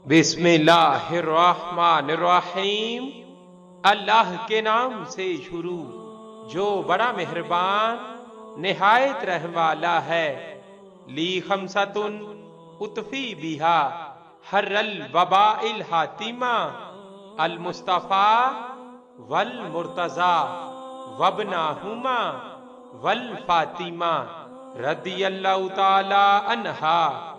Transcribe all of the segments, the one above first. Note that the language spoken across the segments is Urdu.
بسم اللہ الرحمن الرحیم۔ اللہ کے نام سے شروع جو بڑا مہربان نہایت رحم والا ہے۔ لی خمسۃ اطفی بہا حر الوباء الحاتمہ المصطفیٰ والمرتضیٰ وابنہما والفاطمہ رضی اللہ تعالی عنہا۔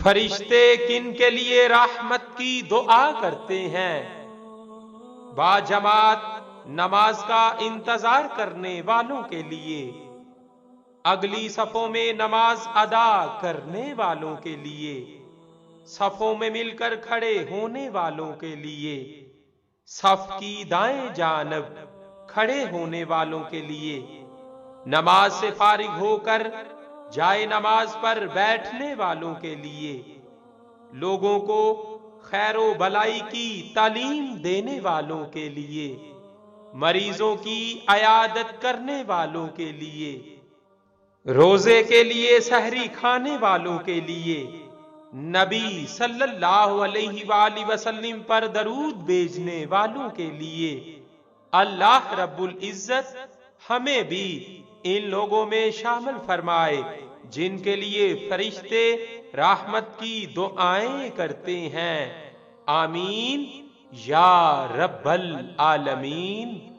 فرشتے کن کے لیے رحمت کی دعا کرتے ہیں؟ باجماعت نماز کا انتظار کرنے والوں کے لیے، اگلی صفوں میں نماز ادا کرنے والوں کے لیے، صفوں میں مل کر کھڑے ہونے والوں کے لیے، صف کی دائیں جانب کھڑے ہونے والوں کے لیے، نماز سے فارغ ہو کر جائے نماز پر بیٹھنے والوں کے لیے، لوگوں کو خیر و بھلائی کی تعلیم دینے والوں کے لیے، مریضوں کی عیادت کرنے والوں کے لیے، روزے کے لیے سحری کھانے والوں کے لیے، نبی صلی اللہ علیہ وآلہ وسلم پر درود بھیجنے والوں کے لیے۔ اللہ رب العزت ہمیں بھی ان لوگوں میں شامل فرمائے جن کے لیے فرشتے رحمت کی دعائیں کرتے ہیں۔ آمین یا رب العالمین۔